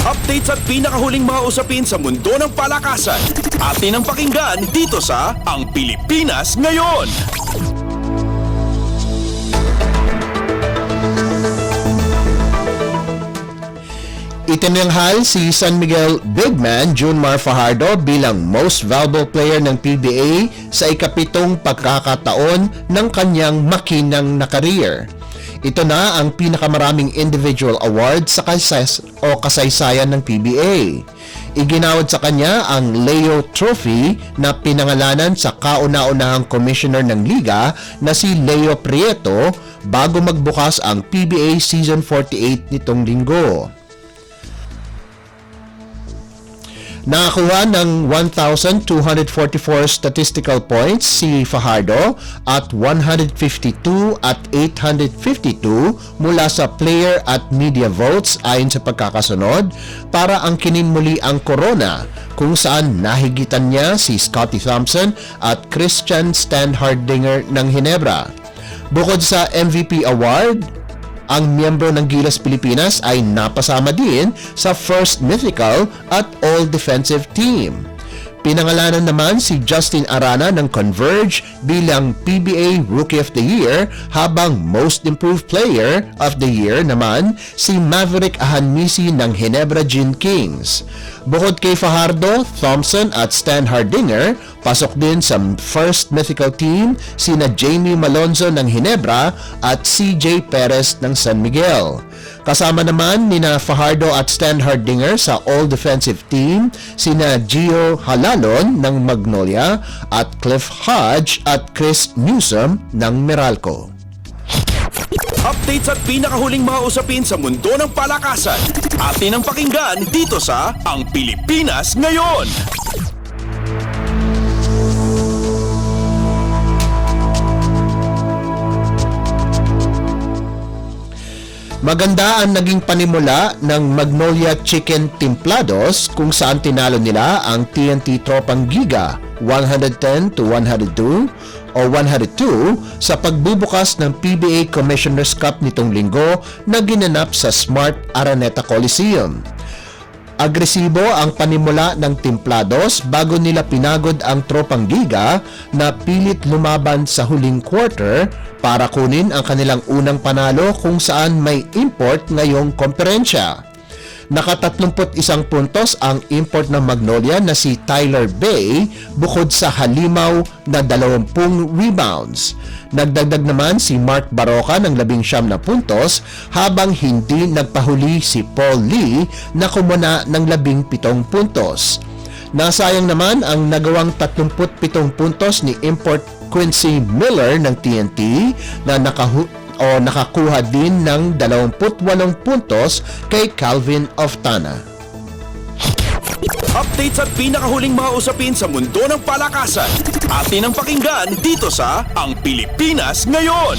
Updates at pinakahuling mga usapin sa mundo ng palakasan. Atin ang pakinggan dito sa Ang Pilipinas Ngayon. Itinanghal si San Miguel big man Junmar Fajardo bilang most valuable player ng PBA sa ikapitong pagkakataon ng kanyang makinang na career. Ito na ang pinakamaraming individual award sa kasaysayan ng PBA. Iginawad sa kanya ang Leo Trophy na pinangalanan sa kauna-unahang commissioner ng liga na si Leo Prieto bago magbukas ang PBA Season 48 nitong linggo. Nakakuha ng 1,244 statistical points si Fajardo at 152 at 852 mula sa player at media votes ayon sa pagkakasunod para angkinin muli ang corona kung saan nahigitan niya si Scottie Thompson at Christian Standhardinger ng Ginebra. Bukod sa MVP award, ang miyembro ng Gilas Pilipinas ay napasama din sa First Mythical at All-Defensive Team. Pinangalanan naman si Justin Arana ng Converge bilang PBA Rookie of the Year habang Most Improved Player of the Year naman si Maverick Ahanmisi ng Ginebra Gin Kings. Bukod kay Fajardo, Thompson at Standhardinger, pasok din sa First Mythical Team sina Jamie Malonzo ng Ginebra at CJ Perez ng San Miguel. Kasama naman nina Fajardo at Standhardinger sa All-Defensive Team sina Gio Halalon ng Magnolia at Cliff Hodge at Chris Newsom ng Meralco. Updates at pinakahuling mga usapin sa mundo ng palakasan. Atin ang pakinggan dito sa Ang Pilipinas Ngayon. Maganda ang naging panimula ng Magnolia Chicken Templados kung saan tinalo nila ang TNT Tropang Giga 110-102 o 102 sa pagbubukas ng PBA Commissioner's Cup nitong linggo na ginanap sa Smart Araneta Coliseum. Agresibo ang panimula ng Templados bago nila pinagod ang Tropang Giga na pilit lumaban sa huling quarter para kunin ang kanilang unang panalo kung saan may import ngayong komperensya. Naka-31 puntos ang import ng Magnolia na si Tyler Bay bukod sa halimaw na 20 rebounds. Nagdagdag naman si Mark Baroka ng 19 na puntos habang hindi nagpahuli si Paul Lee na kumuna ng 17 puntos. Nasayang naman ang nagawang 37 puntos ni import Quincy Miller ng TNT na nakakuha din ng 28 puntos kay Calvin Oftana. Updates at pinakahuling mga usapin sa mundo ng palakasan. Atin ang pakinggan dito sa Ang Pilipinas Ngayon.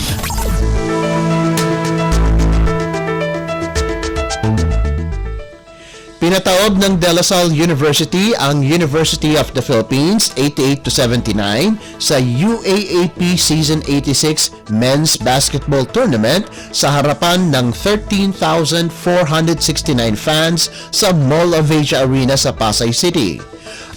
Pinataob ng De La Salle University ang University of the Philippines 88-79 sa UAAP Season 86 Men's Basketball Tournament sa harapan ng 13,469 fans sa Mall of Asia Arena sa Pasay City.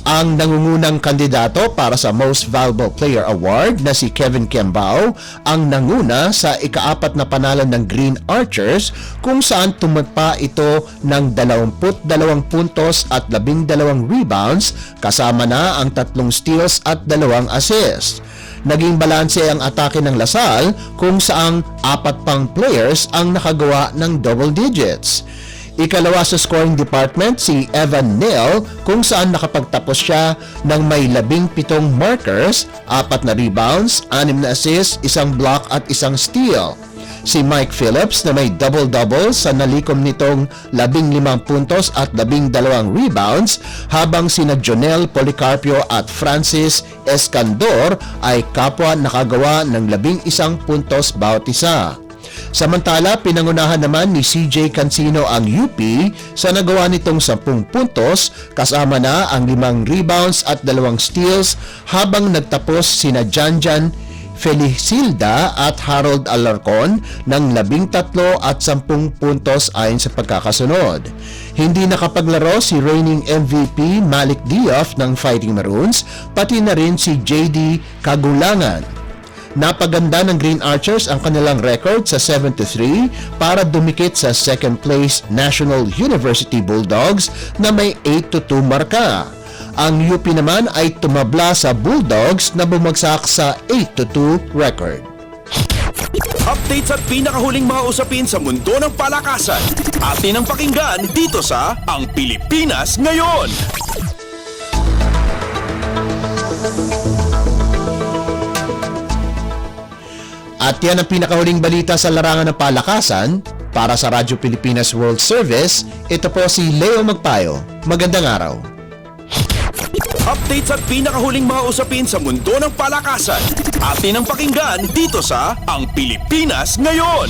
Ang nangungunang kandidato para sa Most Valuable Player Award na si Kevin Kembao ang nanguna sa ika-4 na panalo ng Green Archers kung saan tumagpa ito ng 22 puntos at 12 rebounds kasama na ang 3 steals at 2 assists. Naging balanse ang atake ng Lasal kung saang 4 pang players ang nakagawa ng double digits. Ikalawa sa scoring department si Evan Neal kung saan nakapagtapos siya ng may 17 markers, 4 na rebounds, 6 na assists, 1 block at 1 steal. Si Mike Phillips na may double-double sa nalikom nitong 15 puntos at 12 rebounds habang sina Jonel Policarpio at Francis Escandor ay kapwa nakagawa ng 11 puntos bawat isa. Samantala, pinangunahan naman ni CJ Cancino ang UP sa nagawa nitong 10 puntos kasama na ang 5 rebounds at 2 steals habang nagtapos sina Janjan Felicilda at Harold Alarcon ng 13 at 10 puntos ayon sa pagkakasunod. Hindi nakapaglaro si reigning MVP Malik Diaf ng Fighting Maroons, pati na rin si JD Kagulangan. Napaganda ng Green Archers ang kanilang record sa 7-3 para dumikit sa second place National University Bulldogs na may 8-2 marka. Ang UP naman ay tumabla sa Bulldogs na bumagsak sa 8-2 record. Updates at pinakahuling mga usapin sa mundo ng palakasan. Atin ang pakinggan dito sa Ang Pilipinas Ngayon. At yan ang pinakahuling balita sa larangan ng palakasan. Para sa Radyo Pilipinas World Service, ito po si Leo Magpayo. Magandang araw. Updates at pinakahuling mga usapin sa mundo ng palakasan. Atin ang pakinggan dito sa Ang Pilipinas Ngayon.